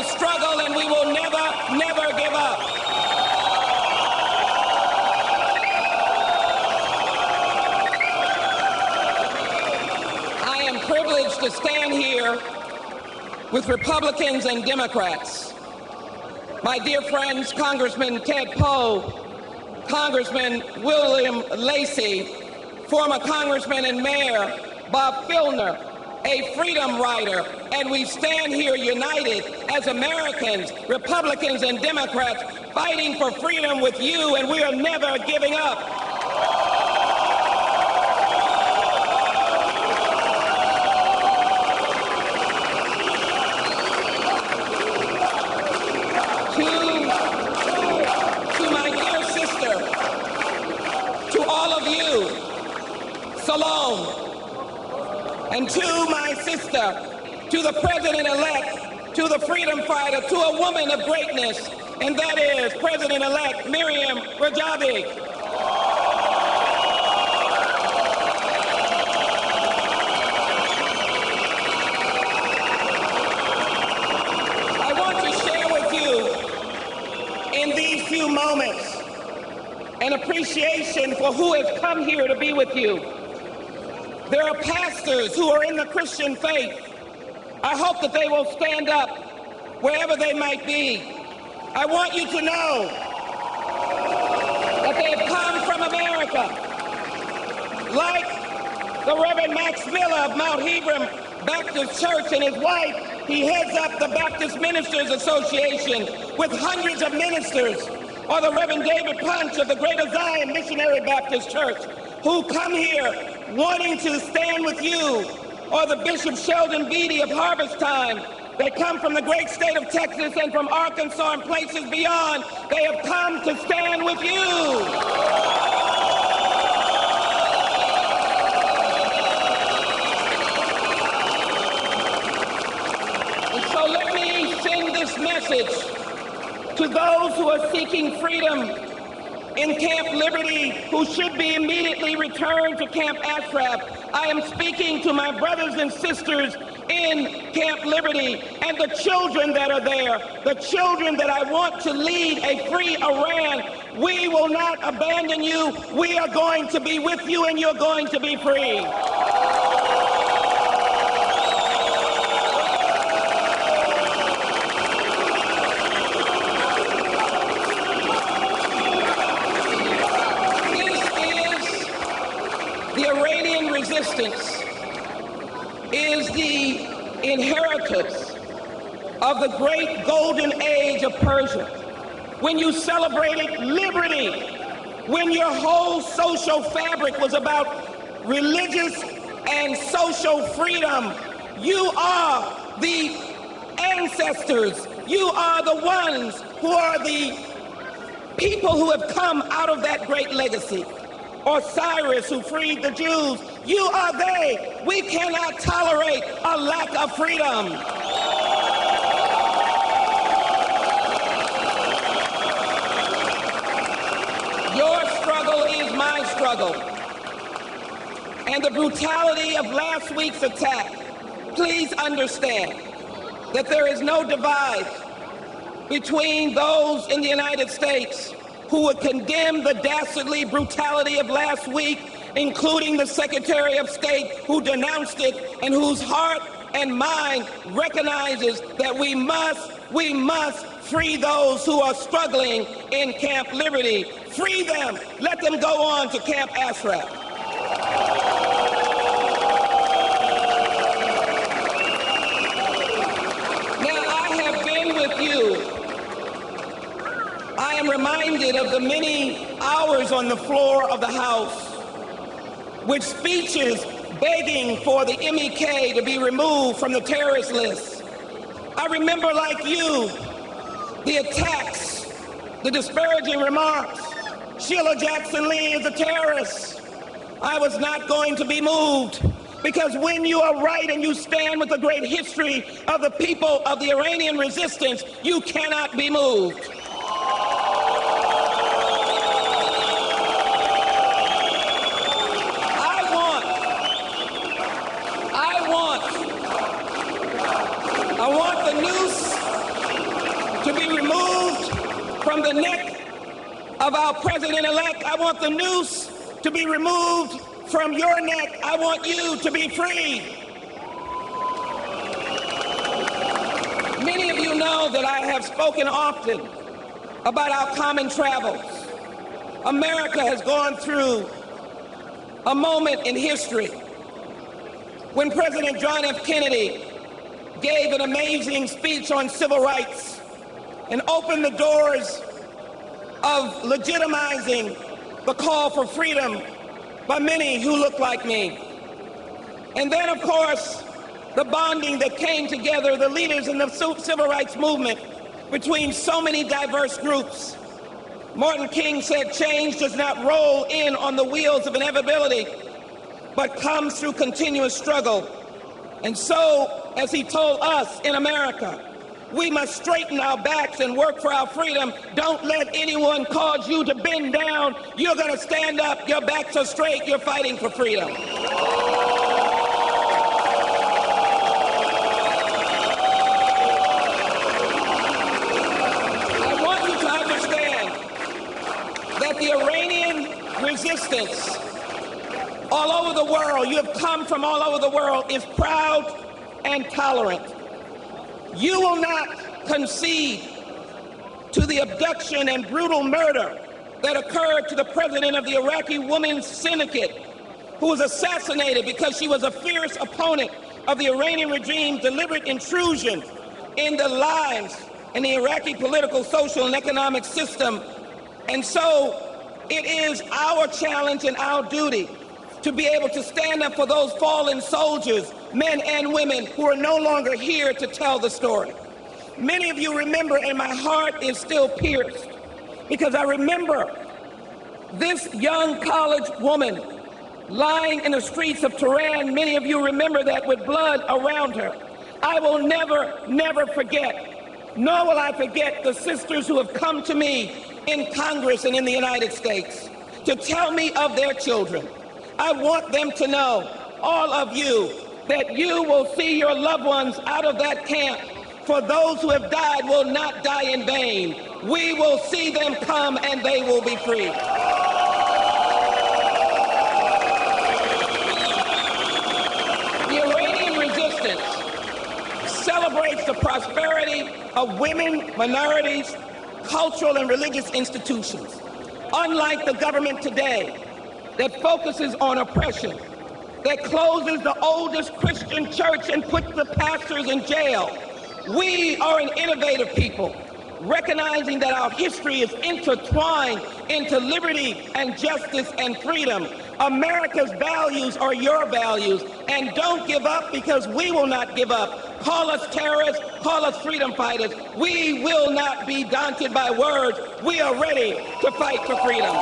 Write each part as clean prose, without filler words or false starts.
to struggle, and we will never, never give up. I am privileged to stand here with Republicans and Democrats. My dear friends, Congressman Ted Poe, Congressman William Lacey, former Congressman and Mayor Bob Filner, a freedom rider, and we stand here united as Americans, Republicans and Democrats, fighting for freedom with you, and we are never giving up. To my dear sister, to all of you, Salome, and to my sister, to the President-elect, to the freedom fighter, to a woman of greatness, and that is President-elect Miriam Rajavi. I want to share with you in these few moments an appreciation for who has come here to be with you. There are pastors who are in the Christian faith. I hope that they will stand up wherever they might be. I want you to know that they have come from America. Like the Reverend Max Miller of Mount Hebron Baptist Church and his wife, he heads up the Baptist Ministers Association with hundreds of ministers, or the Reverend David Punch of the Greater Zion Missionary Baptist Church, who come here wanting to stand with you, or the Bishop Sheldon Beatty of Harvest Time. They come from the great state of Texas and from Arkansas and places beyond. They have come to stand with you. And so let me send this message to those who are seeking freedom in Camp Liberty, who should be immediately returned to Camp Ashraf. I am speaking to my brothers and sisters in Camp Liberty and the children that are there, the children that I want to lead a free Iran. We will not abandon you. We are going to be with you, and you're going to be free. Resistance is the inheritance of the great golden age of Persia, when you celebrated liberty, when your whole social fabric was about religious and social freedom. You are the ancestors. You are the ones who are the people who have come out of that great legacy. Or Cyrus, who freed the Jews. You are they. We cannot tolerate a lack of freedom. Your struggle is my struggle. And the brutality of last week's attack, please understand that there is no divide between those in the United States who would condemn the dastardly brutality of last week, including the Secretary of State who denounced it and whose heart and mind recognizes that we must free those who are struggling in Camp Liberty. Free them. Let them go on to Camp Ashraf. Now, I have been with you. I am reminded of the many hours on the floor of the House with speeches begging for the MEK to be removed from the terrorist list. I remember, like you, the attacks, the disparaging remarks. Sheila Jackson Lee is a terrorist. I was not going to be moved, because when you are right and you stand with the great history of the people of the Iranian resistance, you cannot be moved. of our president-elect. I want the noose to be removed from your neck. I want you to be free. Many of you know that I have spoken often about our common travels. America has gone through a moment in history when President John F. Kennedy gave an amazing speech on civil rights and opened the doors of legitimizing the call for freedom by many who look like me. And then, of course, the bonding that came together, the leaders in the civil rights movement between so many diverse groups. Martin King said, change does not roll in on the wheels of inevitability, but comes through continuous struggle. And so, as he told us in America, we must straighten our backs and work for our freedom. Don't let anyone cause you to bend down. You're going to stand up. Your backs are straight. You're fighting for freedom. I want you to understand that the Iranian resistance all over the world, you have come from all over the world, is proud and tolerant. You will not concede to the abduction and brutal murder that occurred to the president of the Iraqi Women's Syndicate, who was assassinated because she was a fierce opponent of the Iranian regime's deliberate intrusion in the lives and the Iraqi political, social, and economic system. And so it is our challenge and our duty to be able to stand up for those fallen soldiers, men and women, who are no longer here to tell the story. Many of you remember, and my heart is still pierced, because I remember this young college woman lying in the streets of Tehran. Many of you remember that, with blood around her. I will never forget, nor will I forget the sisters who have come to me in Congress and in the United States to tell me of their children. I want them to know, all of you, that you will see your loved ones out of that camp. For those who have died will not die in vain. We will see them come and they will be free. The Iranian resistance celebrates the prosperity of women, minorities, cultural and religious institutions. Unlike the government today, that focuses on oppression, that closes the oldest Christian church and puts the pastors in jail. We are an innovative people, recognizing that our history is intertwined into liberty and justice and freedom. America's values are your values, and don't give up, because we will not give up. Call us terrorists, call us freedom fighters. We will not be daunted by words. We are ready to fight for freedom.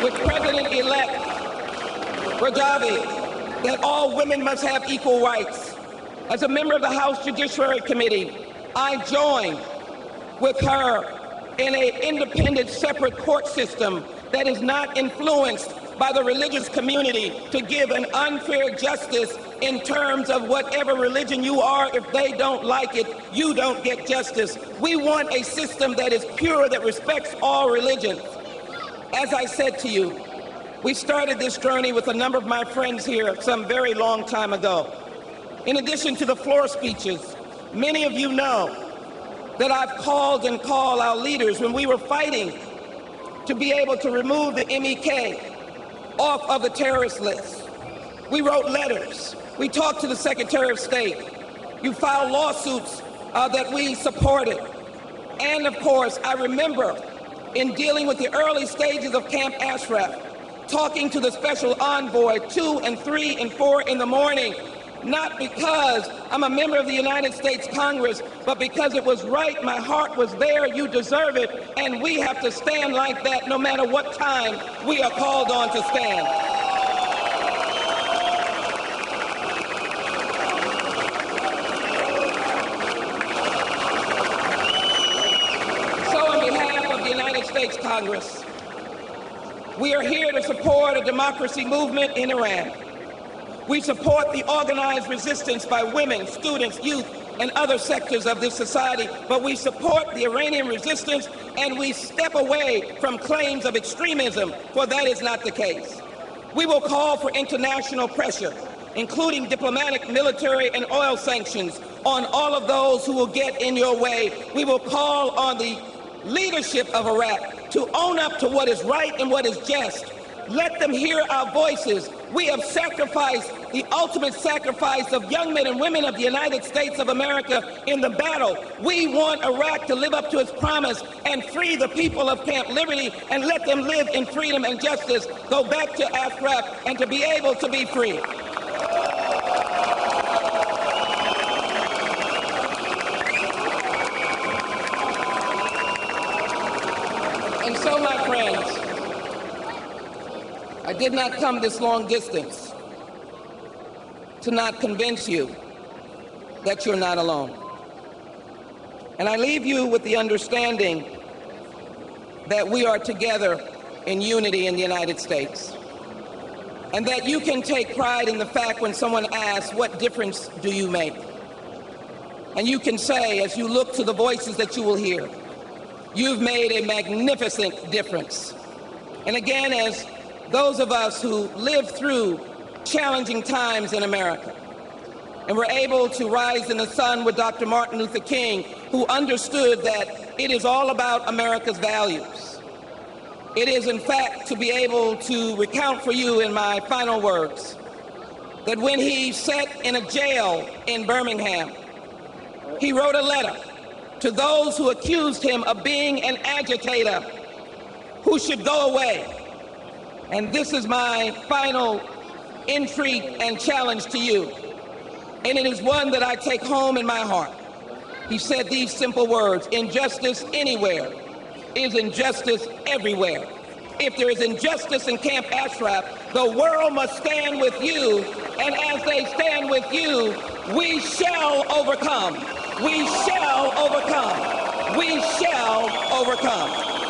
With President-elect Rajavi, that all women must have equal rights. As a member of the House Judiciary Committee, I join with her in an independent, separate court system that is not influenced by the religious community to give an unfair justice in terms of whatever religion you are. If they don't like it, you don't get justice. We want a system that is pure, that respects all religions. As I said to you, we started this journey with a number of my friends here some very long time ago. In addition to the floor speeches, many of you know that I've called and called our leaders when we were fighting to be able to remove the MEK off of the terrorist list. We wrote letters. We talked to the Secretary of State. You filed lawsuits that we supported. And of course, I remember in dealing with the early stages of Camp Ashraf, talking to the special envoy 2 and 3 and 4 in the morning, not because I'm a member of the United States Congress, but because it was right. My heart was there. You deserve it. And we have to stand like that no matter what time we are called on to stand. States Congress, we are here to support a democracy movement in Iran. We support the organized resistance by women, students, youth, and other sectors of this society, but we support the Iranian resistance and we step away from claims of extremism, for that is not the case. We will call for international pressure, including diplomatic, military, and oil sanctions on all of those who will get in your way. We will call on the leadership of Iraq to own up to what is right and what is just. Let them hear our voices. We have sacrificed the ultimate sacrifice of young men and women of the United States of America in the battle. We want Iraq to live up to its promise and free the people of Camp Liberty and let them live in freedom and justice, go back to Ashraf and to be able to be free. And so, my friends, I did not come this long distance to not convince you that you're not alone. And I leave you with the understanding that we are together in unity in the United States, and that you can take pride in the fact when someone asks, what difference do you make? And you can say, as you look to the voices that you will hear, you've made a magnificent difference. And again, as those of us who lived through challenging times in America and were able to rise in the sun with Dr. Martin Luther King, who understood that it is all about America's values. It is, in fact, to be able to recount for you in my final words that when he sat in a jail in Birmingham, he wrote a letter to those who accused him of being an agitator who should go away. And this is my final entreat and challenge to you. And it is one that I take home in my heart. He said these simple words: injustice anywhere is injustice everywhere. If there is injustice in Camp Ashraf, the world must stand with you. And as they stand with you, we shall overcome. We shall overcome. We shall overcome.